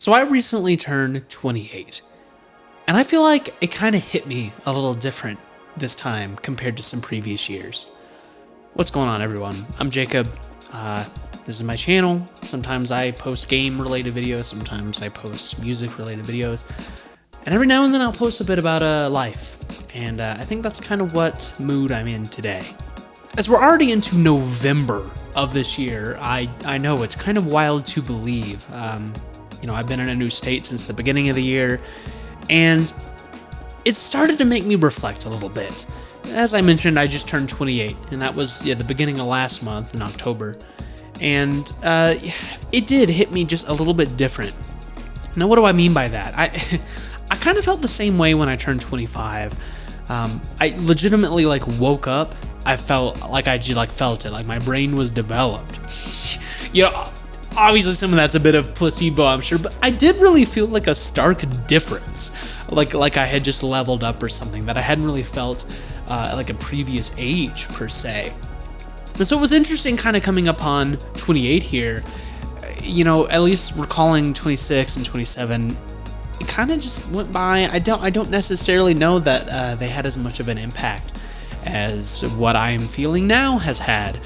So I recently turned 28, and I feel like it kind of hit me a little different this time compared to some previous years. What's going on, everyone? I'm Jacob. This is my channel. Sometimes I post game-related videos, sometimes I post music-related videos, and every now and then I'll post a bit about life, and I think that's kind of what mood I'm in today. As we're already into November of this year, I know it's kind of wild to believe. I've been in a new state since the beginning of the year, and it started to make me reflect a little bit. As I mentioned, I just turned 28, and that was the beginning of last month in October, and it did hit me just a little bit different. Now, what do I mean by that? I kind of felt the same way when I turned 25. I legitimately woke up. I felt like I just felt it, like my brain was developed. Obviously some of that's a bit of placebo, I'm sure, but I did really feel like a stark difference, like I had just leveled up or something that I hadn't really felt like a previous age per se. And so it was interesting kind of coming upon 28 here, at least recalling 26 and 27. It kind of just went by. I don't necessarily know that they had as much of an impact as what I am feeling now has had.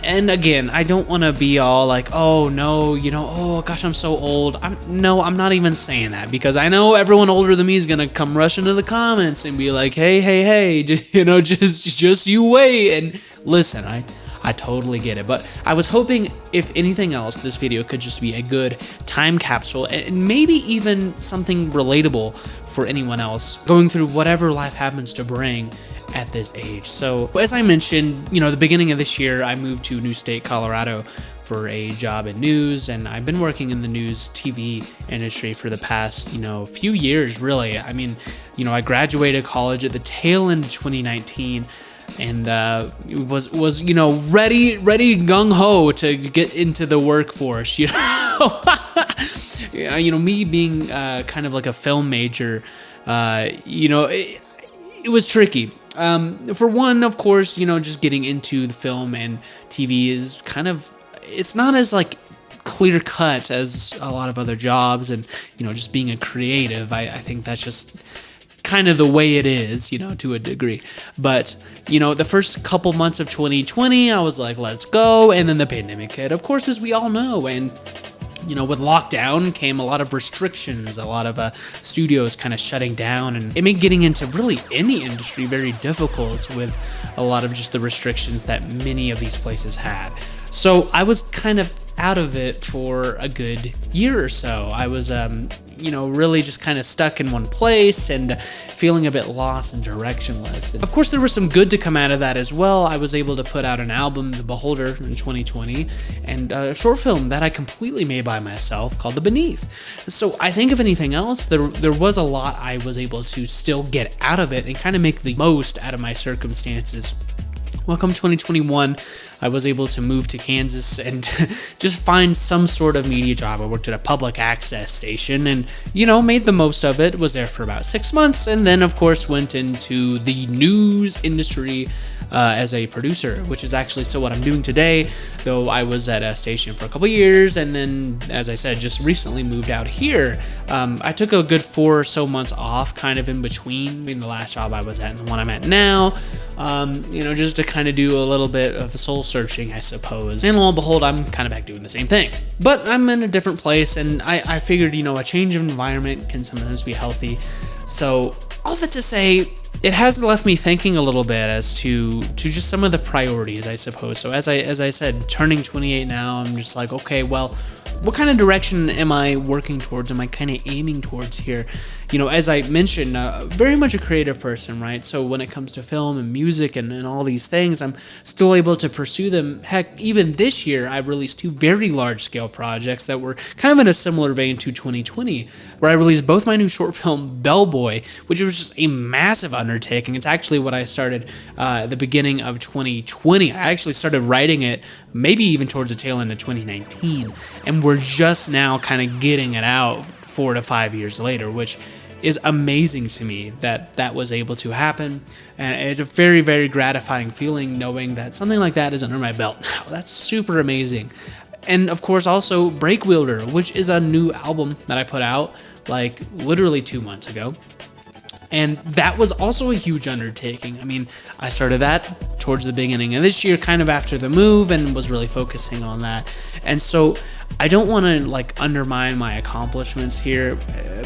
And again, I don't want to be all like, oh no, oh gosh, I'm so old. I'm not even saying that, because I know everyone older than me is gonna come rush into the comments and be like, hey, just you wait and listen. I totally get it, but I was hoping, if anything else, this video could just be a good time capsule and maybe even something relatable for anyone else going through whatever life happens to bring at this age. So as I mentioned, the beginning of this year, I moved to a new state, Colorado, for a job in news, and I've been working in the news TV industry for the past, few years, really. I mean, I graduated college at the tail end of 2019, and was ready gung-ho to get into the workforce. Me being kind of like a film major, it was tricky. For one, of course, just getting into the film and TV is it's not as clear cut as a lot of other jobs, and just being a creative, I think that's just kind of the way it is, to a degree. But the first couple months of 2020, I was like, let's go, and then the pandemic hit, of course, as we all know, and with lockdown came a lot of restrictions, a lot of studios kind of shutting down, and it made getting into really any industry very difficult with a lot of just the restrictions that many of these places had. So I was kind of out of it for a good year or so. I was, really just kind of stuck in one place and feeling a bit lost and directionless. And of course, there was some good to come out of that as well. I was able to put out an album, The Beholder, in 2020, and a short film that I completely made by myself called The Beneath. So I think, if anything else, there was a lot I was able to still get out of it and kind of make the most out of my circumstances. Well, come 2021, I was able to move to Kansas and just find some sort of media job. I worked at a public access station and, made the most of it. Was there for about 6 months, and then, of course, went into the news industry as a producer, which is actually still what I'm doing today, though I was at a station for a couple years, and then, as I said, just recently moved out here. I took a good 4 or so months off, kind of in between the last job I was at and the one I'm at now, just to kind of do a little bit of soul searching, I suppose. And lo and behold, I'm kind of back doing the same thing. But I'm in a different place, and I figured, a change of environment can sometimes be healthy. So all that to say, it has left me thinking a little bit as to just some of the priorities, I suppose. So as I said, turning 28 now, I'm just like, okay, well, what kind of direction am I working towards? Am I kind of aiming towards here? As I mentioned, very much a creative person, right? So when it comes to film and music and all these things, I'm still able to pursue them. Heck, even this year, I've released 2 very large-scale projects that were kind of in a similar vein to 2020, where I released both my new short film, Bellboy, which was just a massive undertaking. It's actually what I started at the beginning of 2020. I actually started writing it maybe even towards the tail end of 2019, and we're just now kind of getting it out 4 to 5 years later, which is amazing to me that was able to happen. And it's a very, very gratifying feeling knowing that something like that is under my belt now. That's super amazing. And of course also Break Wielder, which is a new album that I put out like literally 2 months ago. And that was also a huge undertaking. I mean, I started that towards the beginning of this year, kind of after the move, and was really focusing on that. And so I don't want to like undermine my accomplishments here,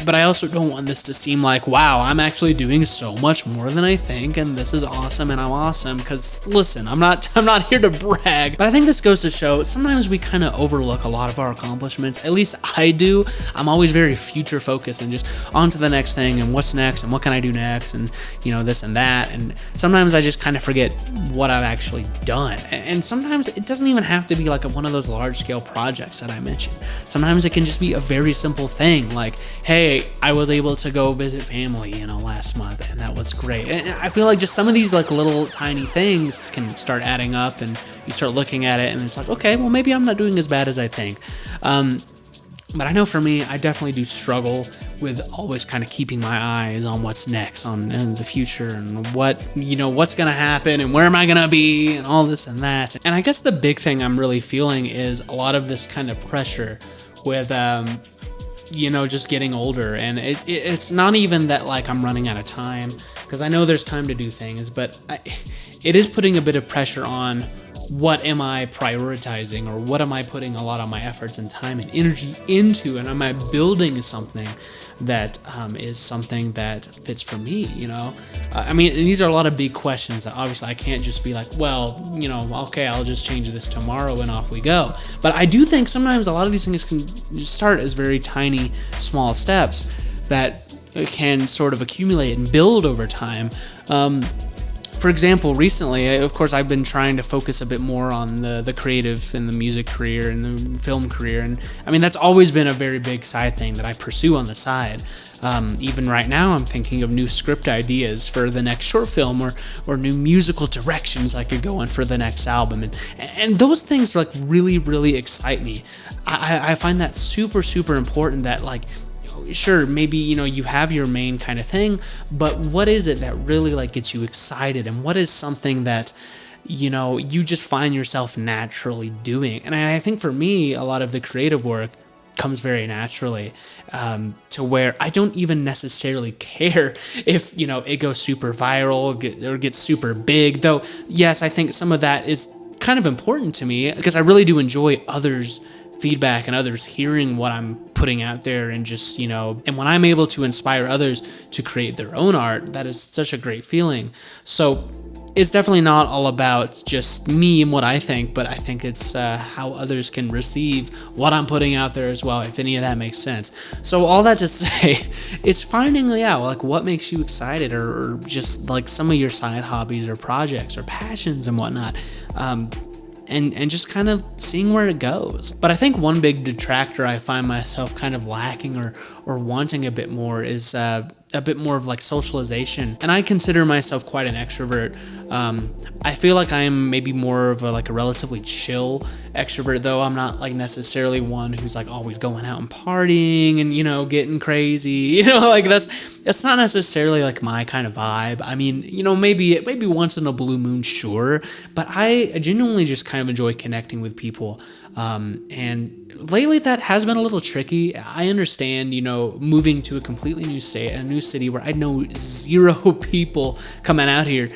but I also don't want this to seem like, wow, I'm actually doing so much more than I think, and this is awesome, and I'm awesome. Because listen, I'm not here to brag, but I think this goes to show sometimes we kind of overlook a lot of our accomplishments. At least I do. I'm always very future focused and just on to the next thing and what's next and what can I do next and this and that. And sometimes I just kind of forget what I've actually done. And sometimes it doesn't even have to be like one of those large scale projects that I mentioned. Sometimes it can just be a very simple thing like, hey, I was able to go visit family, last month, and that was great. And I feel like just some of these like little tiny things can start adding up, and you start looking at it and it's like, okay, well, maybe I'm not doing as bad as I think. But I know for me, I definitely do struggle with always kind of keeping my eyes on what's next, in the future, and what's going to happen, and where am I going to be, and all this and that. And I guess the big thing I'm really feeling is a lot of this kind of pressure with, just getting older. And it's not even that like I'm running out of time, because I know there's time to do things, but it is putting a bit of pressure on what am I prioritizing, or what am I putting a lot of my efforts and time and energy into, and am I building something that is something that fits for me, I mean, these are a lot of big questions that obviously I can't just be like, well, okay, I'll just change this tomorrow and off we go. But I do think sometimes a lot of these things can start as very tiny, small steps that can sort of accumulate and build over time. For example, recently, of course, I've been trying to focus a bit more on the creative and the music career and the film career. And I mean, that's always been a very big side thing that I pursue on the side. Even right now, I'm thinking of new script ideas for the next short film, or new musical directions I could go in for the next album. And those things like really, really excite me. I find that super, super important that like, sure, maybe you have your main kind of thing, but what is it that really like gets you excited, and what is something that you just find yourself naturally doing? And I think for me, a lot of the creative work comes very naturally, to where I don't even necessarily care if it goes super viral or gets super big, though yes, I think some of that is kind of important to me, because I really do enjoy others' feedback and others hearing what I'm putting out there, and just and when I'm able to inspire others to create their own art, that is such a great feeling. So it's definitely not all about just me and what I think, but I think it's how others can receive what I'm putting out there as well, if any of that makes sense. So all that to say, it's finding out like what makes you excited, or just like some of your side hobbies or projects or passions and whatnot. And just kind of seeing where it goes. But I think one big detractor I find myself kind of lacking or wanting a bit more is a bit more of like socialization. And I consider myself quite an extrovert. I feel like I'm maybe more of a relatively chill extrovert, though I'm not like necessarily one who's like always going out and partying and getting crazy. Like that's not necessarily like my kind of vibe. I mean, maybe once in a blue moon, sure, but I genuinely just kind of enjoy connecting with people. And lately that has been a little tricky. I understand, moving to a completely new state, a new city where I know zero people coming out here,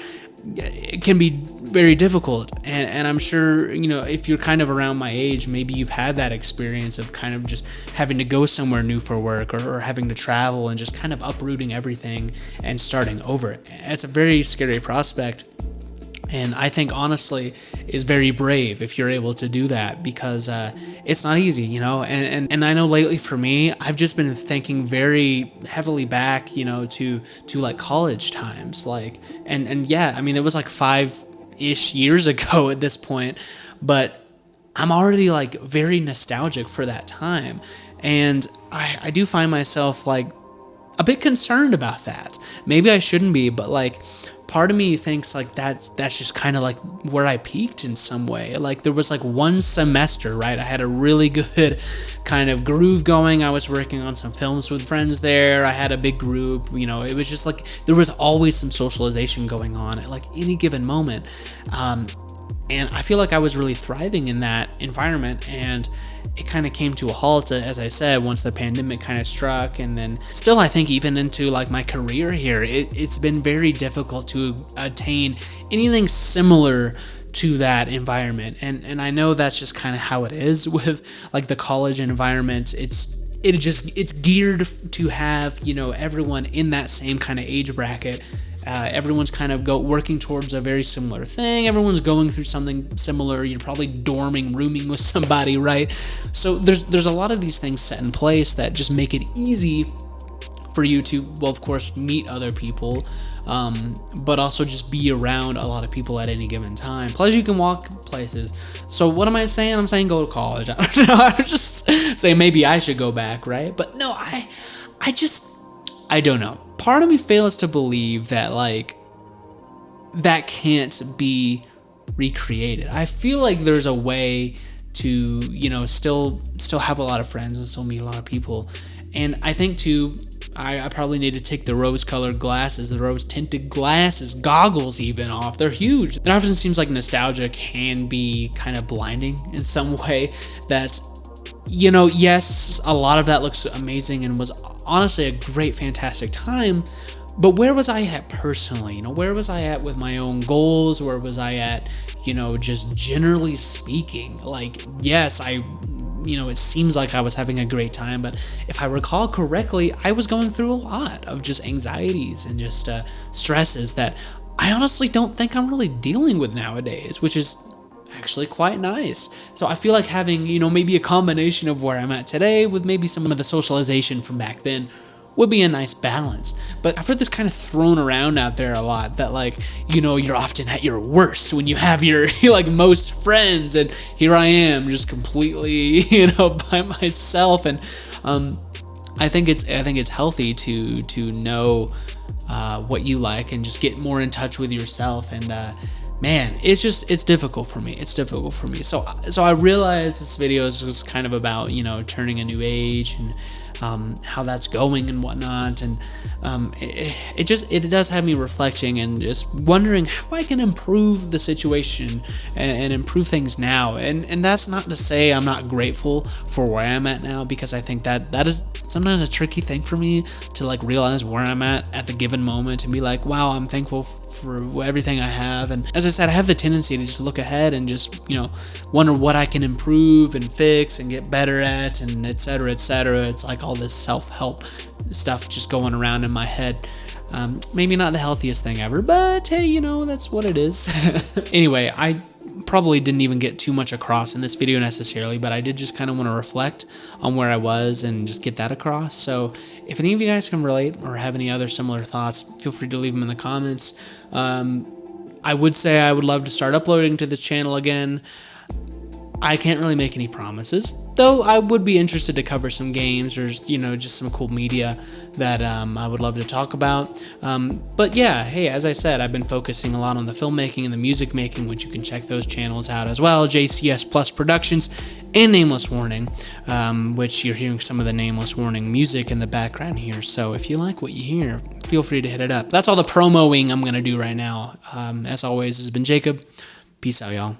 it can be very difficult. And I'm sure, if you're kind of around my age, maybe you've had that experience of kind of just having to go somewhere new for work, or having to travel and just kind of uprooting everything and starting over. It's a very scary prospect. And I think honestly is very brave if you're able to do that, because it's not easy, and I know lately for me, I've just been thinking very heavily back, to like college times, and yeah, I mean, it was like 5-ish years ago at this point, but I'm already like very nostalgic for that time. And I do find myself like a bit concerned about that. Maybe I shouldn't be, but like, part of me thinks like that's just kind of like where I peaked in some way. Like there was like one semester, right? I had a really good kind of groove going. I was working on some films with friends there. I had a big group, it was just like there was always some socialization going on at like any given moment. And I feel like I was really thriving in that environment, and it kind of came to a halt, as I said, once the pandemic kind of struck. And then still, I think even into like my career here, it's been very difficult to attain anything similar to that environment. And I know that's just kind of how it is with like the college environment. It's geared to have, you know, everyone in that same kind of age bracket. Everyone's kind of working towards a very similar thing. Everyone's going through something similar. You're probably rooming with somebody, right? So there's a lot of these things set in place that just make it easy for you to, well, of course, meet other people, but also just be around a lot of people at any given time. Plus, you can walk places. So what am I saying? I'm saying go to college. I don't know. I'm just saying maybe I should go back, right? But no, I don't know. Part of me fails to believe that like that can't be recreated. I feel like there's a way to, you know, still have a lot of friends and still meet a lot of people. And I think too, I probably need to take the rose-colored glasses, the rose-tinted glasses, goggles even off. They're huge. It often seems like nostalgia can be kind of blinding in some way that, you know, yes, a lot of that looks amazing and was honestly a great, fantastic time, but where was I at personally? You know, where was I at with my own goals? Where was I at, you know, just generally speaking? Like, yes, you know, it seems like I was having a great time, but if I recall correctly, I was going through a lot of just anxieties and just stresses that I honestly don't think I'm really dealing with nowadays, which is actually quite nice. So I feel like having, you know, maybe a combination of where I'm at today with maybe some of the socialization from back then would be a nice balance. But I've heard this kind of thrown around out there a lot, that like, you know, you're often at your worst when you have your like most friends, and here I am just completely, you know, by myself. And I think it's healthy to know what you like and just get more in touch with yourself. And man, it's difficult for me. So I realize this video is just kind of about, you know, turning a new age and how that's going and whatnot. And it does have me reflecting and just wondering how I can improve the situation and improve things now. And that's not to say I'm not grateful for where I'm at now, because I think that is sometimes a tricky thing for me to like realize where I'm at the given moment and be like, wow, I'm thankful for everything I have. And as I said, I have the tendency to just look ahead and just, you know, wonder what I can improve and fix and get better at, and et cetera, et cetera. It's like all this self-help stuff just going around in my head. Maybe not the healthiest thing ever, but hey, you know, that's what it is. Anyway, I probably didn't even get too much across in this video necessarily, but I did just kind of want to reflect on where I was and just get that across. So if any of you guys can relate or have any other similar thoughts, feel free to leave them in the comments. I would say I would love to start uploading to this channel again. I can't really make any promises, though I would be interested to cover some games or, you know, just some cool media that I would love to talk about. But yeah, hey, as I said, I've been focusing a lot on the filmmaking and the music making, which you can check those channels out as well, JCS Plus Productions and Nameless Warning, which you're hearing some of the Nameless Warning music in the background here. So if you like what you hear, feel free to hit it up. That's all the promoing I'm going to do right now. As always, this has been Jacob. Peace out, y'all.